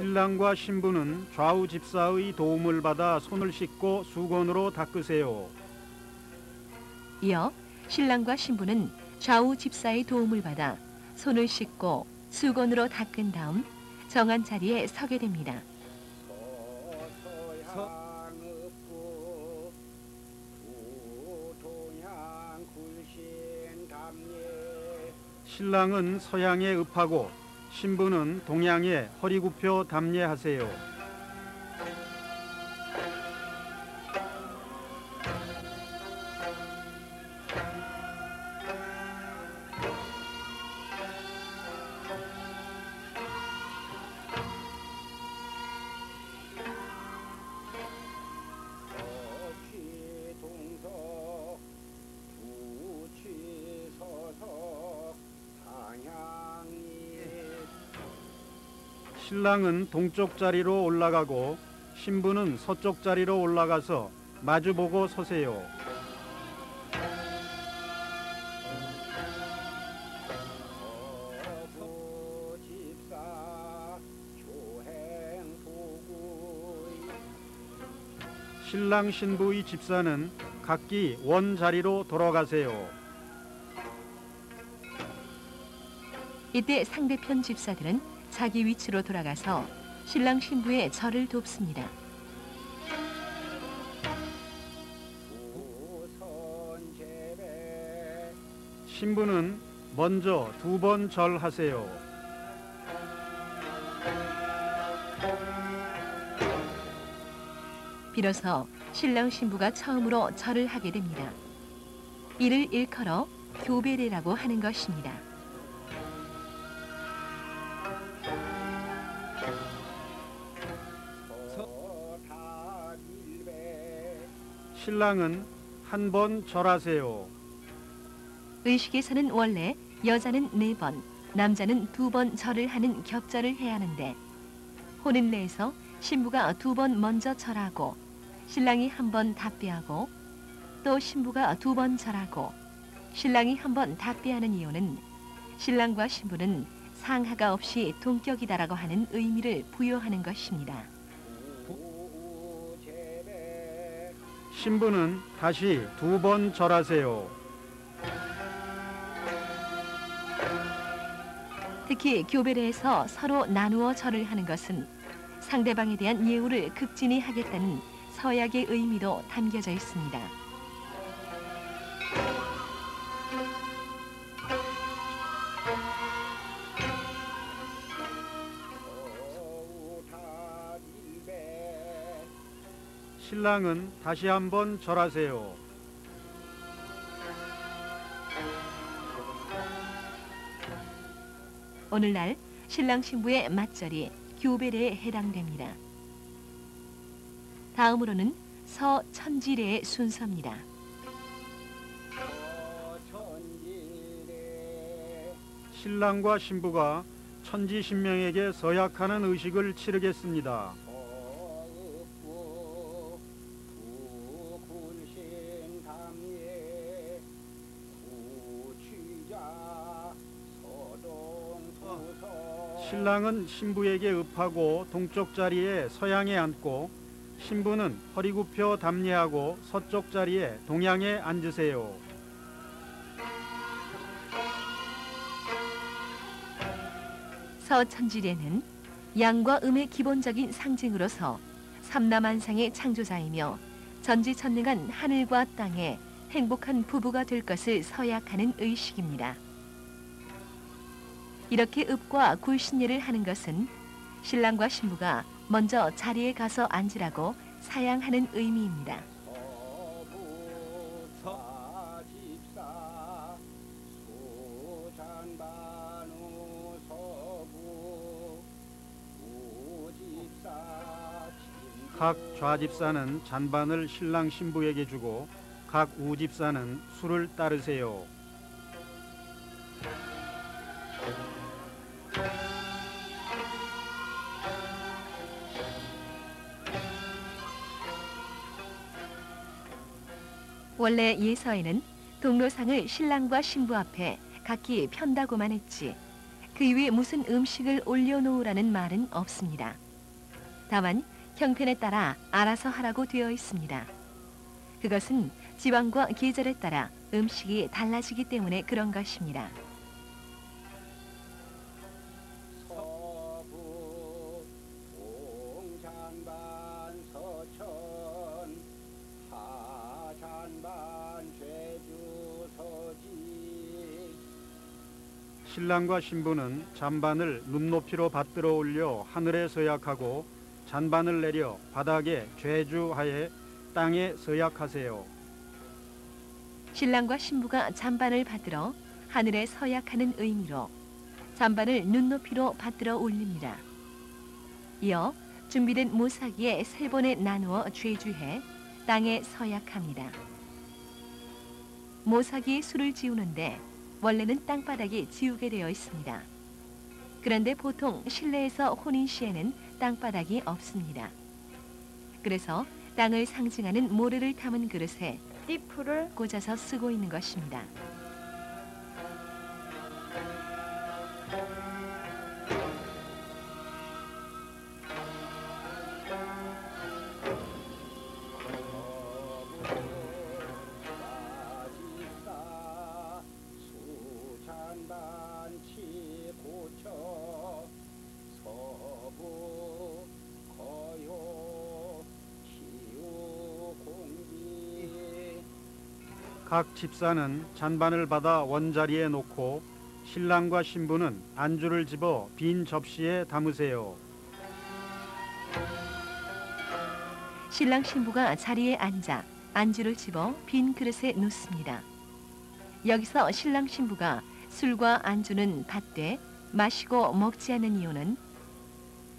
신랑과 신부는 좌우 집사의 도움을 받아 손을 씻고 수건으로 닦으세요. 이어 신랑과 신부는 좌우 집사의 도움을 받아 손을 씻고 수건으로 닦은 다음 정한 자리에 서게 됩니다. 신랑은 서양에 읍하고 신부는 동양에 허리 굽혀 담례하세요. 신랑은 동쪽 자리로 올라가고 신부는 서쪽 자리로 올라가서 마주보고 서세요. 신랑 신부의 집사는 각기 원 자리로 돌아가세요. 이때 상대편 집사들은 자기 위치로 돌아가서 신랑 신부의 절을 돕습니다. 신부는 먼저 2번 절하세요. 비로소 신랑 신부가 처음으로 절을 하게 됩니다. 이를 일컬어 교배례라고 하는 것입니다. 신랑은 1번 절하세요. 의식에서는 원래 여자는 4번, 남자는 2번 절을 하는 겹절을 해야 하는데 혼인례에서 신부가 2번 먼저 절하고 신랑이 1번 답례하고 또 신부가 2번 절하고 신랑이 1번 답례하는 이유는 신랑과 신부는 상하가 없이 동격이다라고 하는 의미를 부여하는 것입니다. 신부는 다시 2번 절하세요. 특히 교배례에서 서로 나누어 절을 하는 것은 상대방에 대한 예우를 극진히 하겠다는 서약의 의미도 담겨져 있습니다. 신랑은 다시 1번 절하세요. 오늘날 신랑 신부의 맞절이 교배례에 해당됩니다. 다음으로는 서천지례의 순서입니다. 신랑과 신부가 천지신명에게 서약하는 의식을 치르겠습니다. 신랑은 신부에게 읍하고 동쪽 자리에 서양에 앉고 신부는 허리 굽혀 담례하고 서쪽 자리에 동양에 앉으세요. 서천지례는 양과 음의 기본적인 상징으로서 삼라만상의 창조자이며 전지천능한 하늘과 땅에 행복한 부부가 될 것을 서약하는 의식입니다. 이렇게 읍과 굴신례를 하는 것은 신랑과 신부가 먼저 자리에 가서 앉으라고 사양하는 의미입니다. 각 좌집사는 잔반을 신랑 신부에게 주고 각 우집사는 술을 따르세요. 원래 예서에는 동로상을 신랑과 신부 앞에 각기 편다고만 했지 그 위에 무슨 음식을 올려놓으라는 말은 없습니다. 다만 형편에 따라 알아서 하라고 되어 있습니다. 그것은 지방과 계절에 따라 음식이 달라지기 때문에 그런 것입니다. 서부 동잔반 서천 하잔반 죄주 서지. 신랑과 신부는 잔반을 눈높이로 받들어 올려 하늘에 서약하고 잔반을 내려 바닥에 죄주하에 땅에 서약하세요. 신랑과 신부가 잔반을 받들어 하늘에 서약하는 의미로 잔반을 눈높이로 받들어 올립니다. 이어 준비된 모사기에 3번에 나누어 죄주해 땅에 서약합니다. 모사기에 술을 지우는데 원래는 땅바닥에 지우게 되어 있습니다. 그런데 보통 실내에서 혼인 시에는 땅바닥이 없습니다. 그래서 땅을 상징하는 모래를 담은 그릇에 띠풀을 꽂아서 쓰고 있는 것입니다. 수잔반치 고쳐 서부 거요 기우 공기. 각 집사는 잔반을 받아 원자리에 놓고 신랑과 신부는 안주를 집어 빈 접시에 담으세요. 신랑 신부가 자리에 앉아 안주를 집어 빈 그릇에 놓습니다. 여기서 신랑 신부가 술과 안주는 받되 마시고 먹지 않는 이유는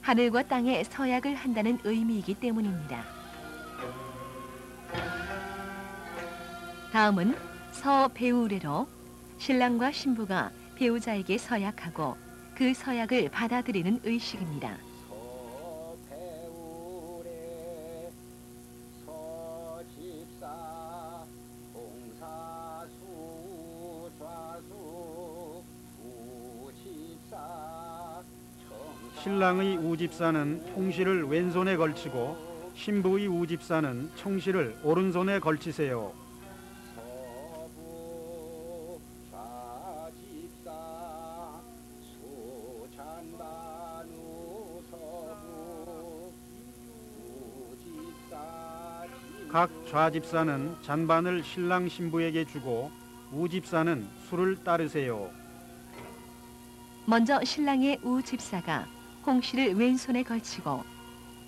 하늘과 땅에 서약을 한다는 의미이기 때문입니다. 다음은 서배우례로 신랑과 신부가 배우자에게 서약하고 그 서약을 받아들이는 의식입니다. 서배우래 서집사 동사수 좌수 우집사 신랑의 우집사는 통시를 왼손에 걸치고 신부의 우집사는 청시를 오른손에 걸치세요. 서부 좌집사 수잔반우 서부 우집사. 각 좌집사는 잔반을 신랑 신부에게 주고 우집사는 술을 따르세요. 먼저 신랑의 우집사가 홍시를 왼손에 걸치고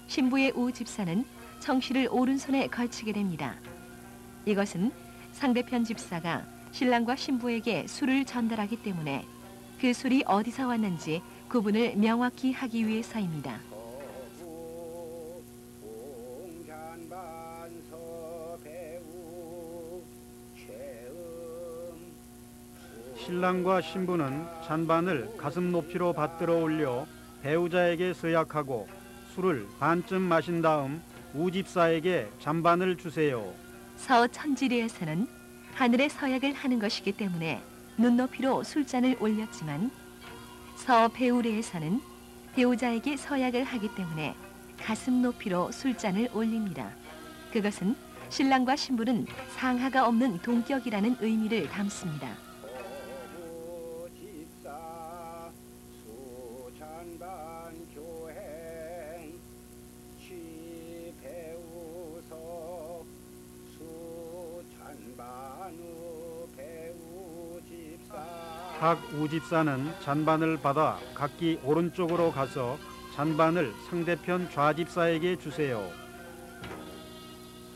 신부의 우집사는 청시를 오른손에 걸치게 됩니다. 이것은 상대편 집사가 신랑과 신부에게 술을 전달하기 때문에 그 술이 어디서 왔는지 구분을 명확히 하기 위해서입니다. 서부 동잔반 서배우 최음. 신랑과 신부는 잔반을 가슴 높이로 받들어 올려 배우자에게 서약하고 술을 반쯤 마신 다음 우집사에게 잔반을 주세요. 서천지리에서는 하늘에 서약을 하는 것이기 때문에 눈높이로 술잔을 올렸지만 서배우리에서는 배우자에게 서약을 하기 때문에 가슴 높이로 술잔을 올립니다. 그것은 신랑과 신부는 상하가 없는 동격이라는 의미를 담습니다. 서부 집사 수잔반 교행 취배우서 수잔반우 배우 집사. 각 우집사는 잔반을 받아 각기 오른쪽으로 가서 잔반을 상대편 좌집사에게 주세요.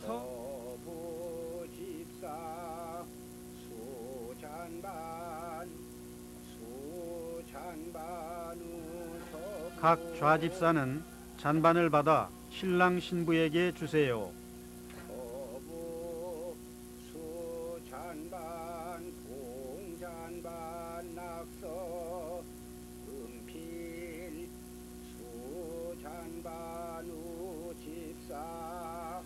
서부 집사 수잔반 수잔반우 서부. 각 좌집사는 잔반을 받아 신랑 신부에게 주세요. 서부 수잔반 동잔반 낙서 은필 수잔반우 집사.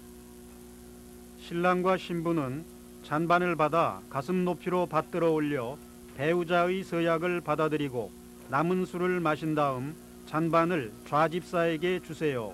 신랑과 신부는 잔반을 받아 가슴 높이로 받들어 올려 배우자의 서약을 받아들이고 남은 술을 마신 다음 잔반을 좌집사에게 주세요.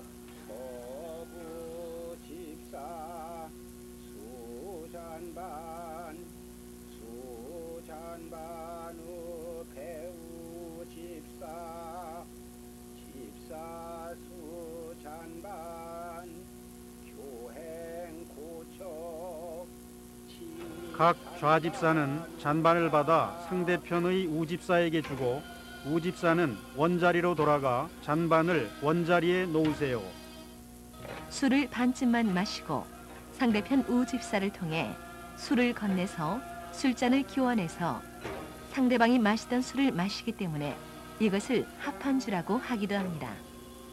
각 좌집사는 잔반을 받아 상대편의 우집사에게 주고 우집사는 원자리로 돌아가 잔반을 원자리에 놓으세요. 술을 반쯤만 마시고 상대편 우집사를 통해 술을 건네서 술잔을 교환해서 상대방이 마시던 술을 마시기 때문에 이것을 합한주라고 하기도 합니다.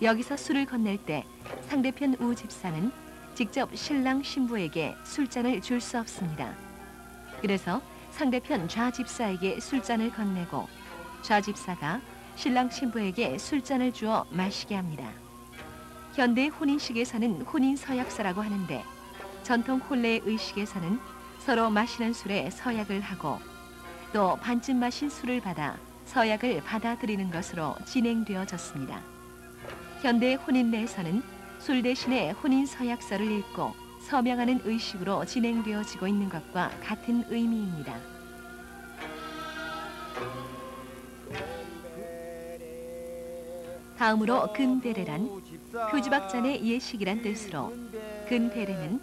여기서 술을 건넬 때 상대편 우집사는 직접 신랑 신부에게 술잔을 줄 수 없습니다. 그래서 상대편 좌집사에게 술잔을 건네고 좌집사가 신랑 신부에게 술잔을 주어 마시게 합니다. 현대 혼인식에서는 혼인서약서라고 하는데 전통 혼례 의식에서는 서로 마시는 술에 서약을 하고 또 반쯤 마신 술을 받아 서약을 받아들이는 것으로 진행되어졌습니다. 현대 혼인례에서는 술 대신에 혼인서약서를 읽고 서명하는 의식으로 진행되어지고 있는 것과 같은 의미입니다. 다음으로 근대례란 표주박잔의 예식이란 뜻으로 근대례는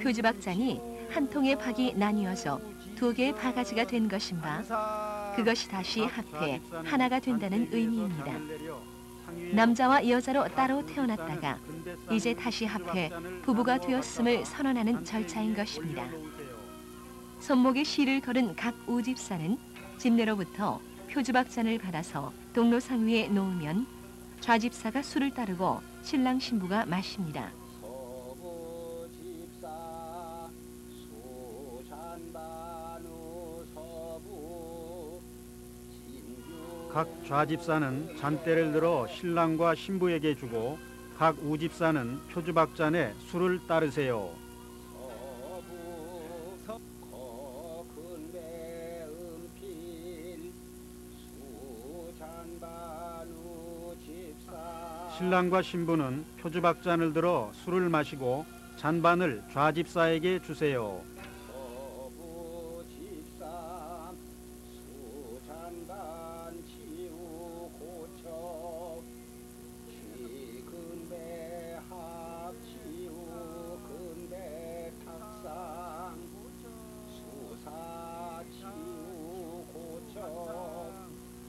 표주박잔이 한 통의 박이 나뉘어져 두 개의 바가지가 된 것인 바 그것이 다시 합해 하나가 된다는 의미입니다. 남자와 여자로 따로 태어났다가 이제 다시 합해 부부가 되었음을 선언하는 절차인 것입니다. 손목에 실을 걸은 각 우집사는 집내로부터 표주박잔을 받아서 동로상 위에 놓으면 좌집사가 술을 따르고 신랑 신부가 마십니다. 각 좌집사는 잔대를 들어 신랑과 신부에게 주고 각 우집사는 표주박잔에 술을 따르세요. 신랑과 신부는 표주박잔을 들어 술을 마시고 잔반을 좌집사에게 주세요.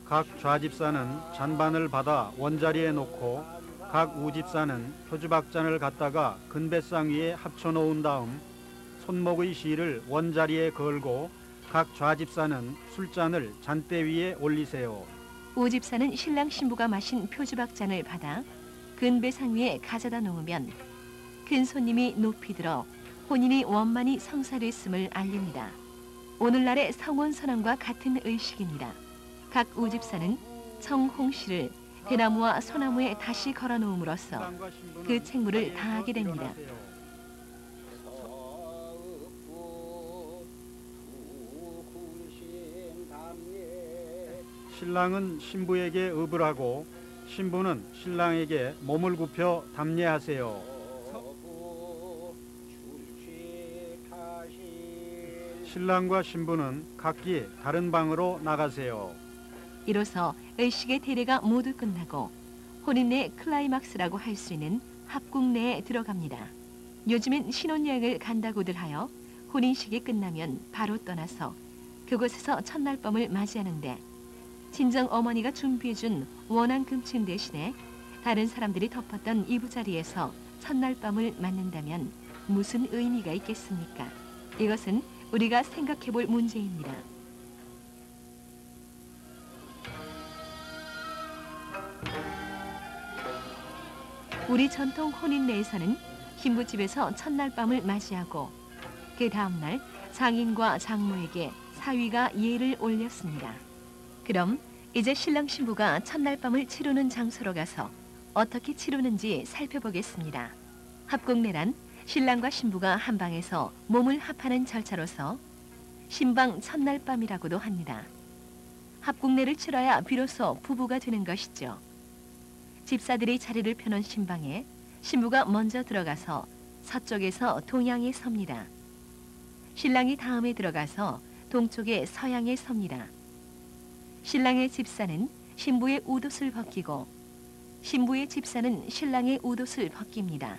각 좌집사는 잔반을 받아 원자리에 놓고 각 우집사는 표주박잔을 갖다가 근배상 위에 합쳐놓은 다음 손목의 실을 원자리에 걸고 각 좌집사는 술잔을 잔대 위에 올리세요. 우집사는 신랑 신부가 마신 표주박잔을 받아 근배상 위에 가져다 놓으면 큰 손님이 높이 들어 혼인이 원만히 성사됐음을 알립니다. 오늘날의 성혼선언과 같은 의식입니다. 각 우집사는 청홍실을 대나무와 소나무에 다시 걸어놓음으로써 그 책무를 다하게 됩니다. 신랑은 신부에게 의을 하고 신부는 신랑에게 몸을 굽혀 담례하세요. 신랑과 신부는 각기 다른 방으로 나가세요. 이로써 의식의 대례가 모두 끝나고 혼인의 클라이막스라고 할 수 있는 합궁례에 들어갑니다. 요즘엔 신혼여행을 간다고들 하여 혼인식이 끝나면 바로 떠나서 그곳에서 첫날밤을 맞이하는데 친정 어머니가 준비해준 원앙금침 대신에 다른 사람들이 덮었던 이부자리에서 첫날밤을 맞는다면 무슨 의미가 있겠습니까? 이것은 우리가 생각해볼 문제입니다. 우리 전통 혼인례에서는 신부집에서 첫날밤을 맞이하고 그 다음날 장인과 장모에게 사위가 예를 올렸습니다. 그럼 이제 신랑 신부가 첫날밤을 치르는 장소로 가서 어떻게 치르는지 살펴보겠습니다. 합궁례란 신랑과 신부가 한 방에서 몸을 합하는 절차로서 신방 첫날밤이라고도 합니다. 합궁례를 치러야 비로소 부부가 되는 것이죠. 집사들이 자리를 펴놓은 신방에 신부가 먼저 들어가서 서쪽에서 동양에 섭니다. 신랑이 다음에 들어가서 동쪽에 서양에 섭니다. 신랑의 집사는 신부의 웃옷을 벗기고 신부의 집사는 신랑의 웃옷을 벗깁니다.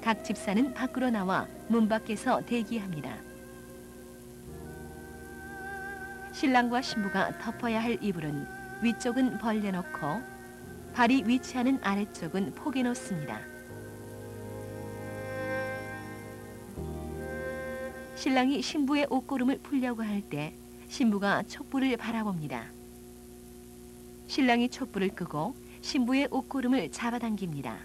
각 집사는 밖으로 나와 문 밖에서 대기합니다. 신랑과 신부가 덮어야 할 이불은 위쪽은 벌려놓고 발이 위치하는 아래쪽은 포개놓습니다. 신랑이 신부의 옷고름을 풀려고 할 때 신부가 촛불을 바라봅니다. 신랑이 촛불을 끄고 신부의 옷고름을 잡아당깁니다.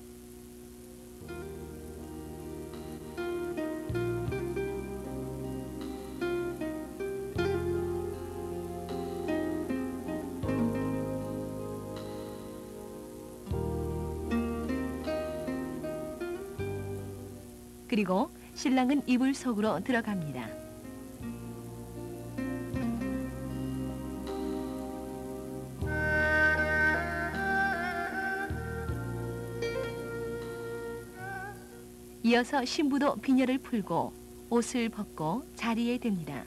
그리고 신랑은 이불 속으로 들어갑니다. 이어서 신부도 비녀를 풀고 옷을 벗고 자리에 듭니다.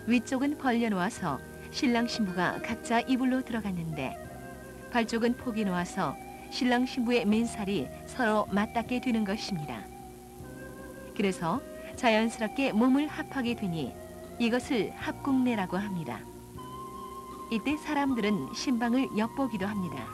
위쪽은 벌려놓아서 신랑 신부가 각자 이불로 들어갔는데 발쪽은 포개 놓아서 신랑 신부의 맨살이 서로 맞닿게 되는 것입니다. 그래서 자연스럽게 몸을 합하게 되니 이것을 합궁례라고 합니다. 이때 사람들은 신방을 엿보기도 합니다.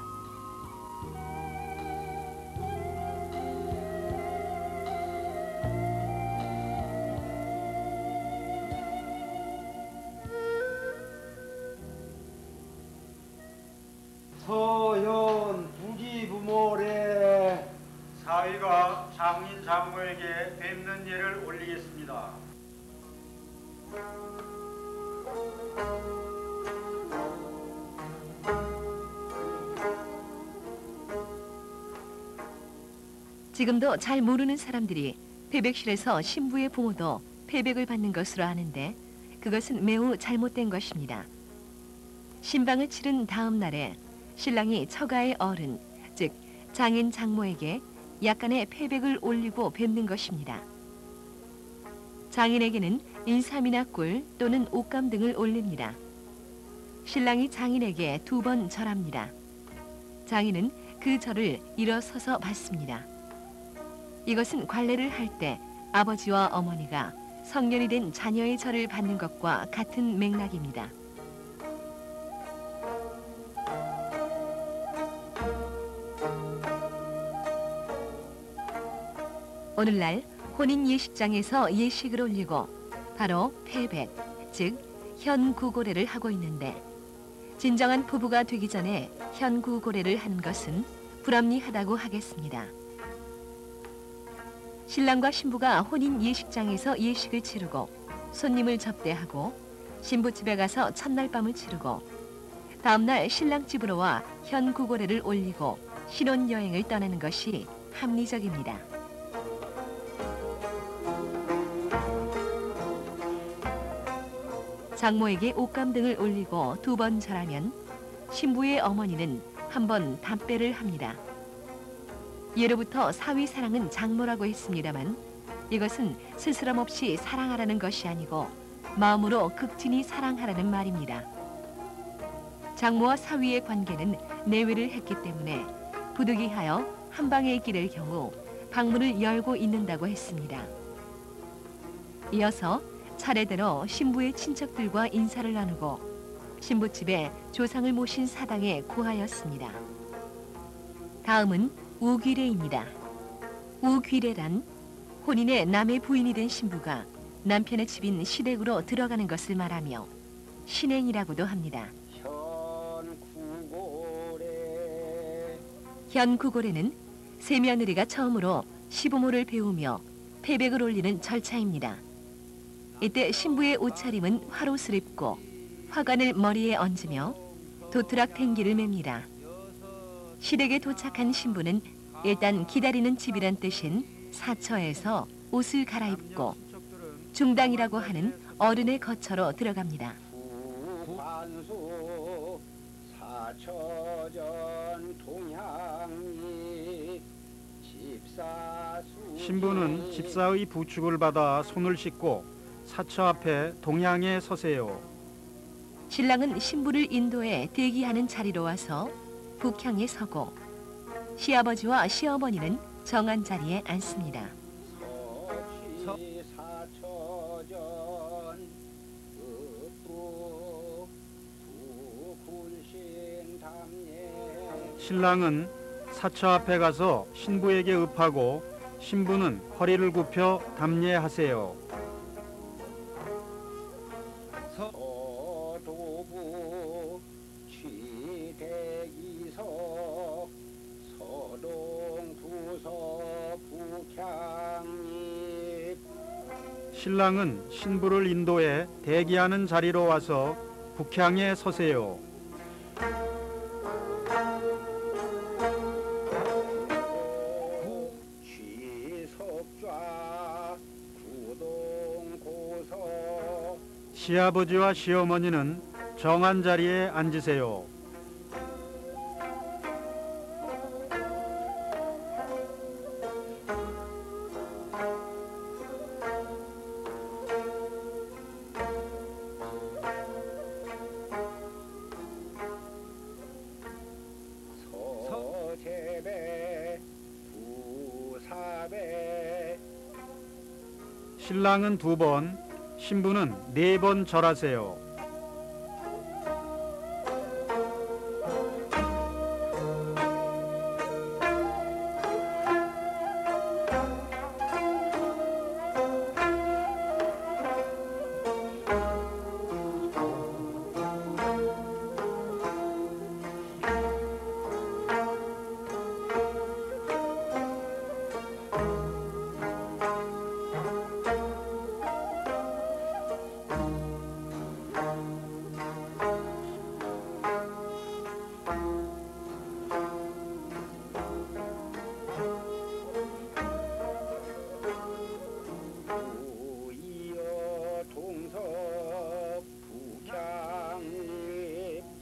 서현 부기부모래. 사위가 장인 장모에게 뵙는 예를 올리겠습니다. 지금도 잘 모르는 사람들이 패백실에서 신부의 부모도 패백을 받는 것으로 아는데 그것은 매우 잘못된 것입니다. 신방을 치른 다음 날에 신랑이 처가의 어른, 즉 장인 장모에게 약간의 패백을 올리고 뵙는 것입니다. 장인에게는 인삼이나 꿀 또는 옷감 등을 올립니다. 신랑이 장인에게 2번 절합니다. 장인은 그 절을 일어서서 받습니다. 이것은 관례를 할 때 아버지와 어머니가 성년이 된 자녀의 절을 받는 것과 같은 맥락입니다. 오늘날 혼인 예식장에서 예식을 올리고 바로 패백, 즉 현구고례를 하고 있는데 진정한 부부가 되기 전에 현구고례를 하는 것은 불합리하다고 하겠습니다. 신랑과 신부가 혼인 예식장에서 예식을 치르고 손님을 접대하고 신부집에 가서 첫날 밤을 치르고 다음날 신랑 집으로 와 현구고례를 올리고 신혼여행을 떠나는 것이 합리적입니다. 장모에게 옷감 등을 올리고 2번 절하면 신부의 어머니는 한 번 답배를 합니다. 예로부터 사위 사랑은 장모라고 했습니다만 이것은 스스럼 없이 사랑하라는 것이 아니고 마음으로 극진히 사랑하라는 말입니다. 장모와 사위의 관계는 내외를 했기 때문에 부득이하여 한방에 길을 경우 방문을 열고 있는다고 했습니다. 이어서 차례대로 신부의 친척들과 인사를 나누고 신부집에 조상을 모신 사당에 고하였습니다. 다음은 우귀례입니다. 우귀례란 혼인의 남의 부인이 된 신부가 남편의 집인 시댁으로 들어가는 것을 말하며 신행이라고도 합니다. 현구고례는 새며느리가 처음으로 시부모를 배우며 패백을 올리는 절차입니다. 이때 신부의 옷차림은 화롯을 입고 화관을 머리에 얹으며 도트락 탱기를 맵니다. 시댁에 도착한 신부는 일단 기다리는 집이란 뜻인 사처에서 옷을 갈아입고 중당이라고 하는 어른의 거처로 들어갑니다. 신부는 집사의 부축을 받아 손을 씻고 사처 앞에 동양에 서세요. 신랑은 신부를 인도해 대기하는 자리로 와서 북향에 서고 시아버지와 시어머니는 정한 자리에 앉습니다. 신랑은 사처 앞에 가서 신부에게 읍하고 신부는 허리를 굽혀 담례하세요. 서도부 취대기석 서동부서 북향립. 신랑은 신부를 인도해 대기하는 자리로 와서 북향에 서세요. 시아버지와 시어머니는 정한 자리에 앉으세요. 서제배 부사배. 신랑은 2번, 신부는 4번 절하세요.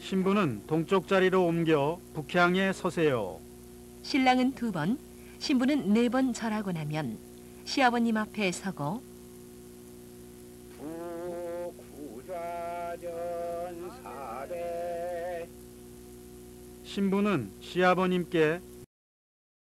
신부는 동쪽 자리로 옮겨 북향에 서세요. 신랑은 2번, 신부는 4번 절하고 나면 시아버님 앞에 서고 북후좌전 사대. 신부는 시아버님께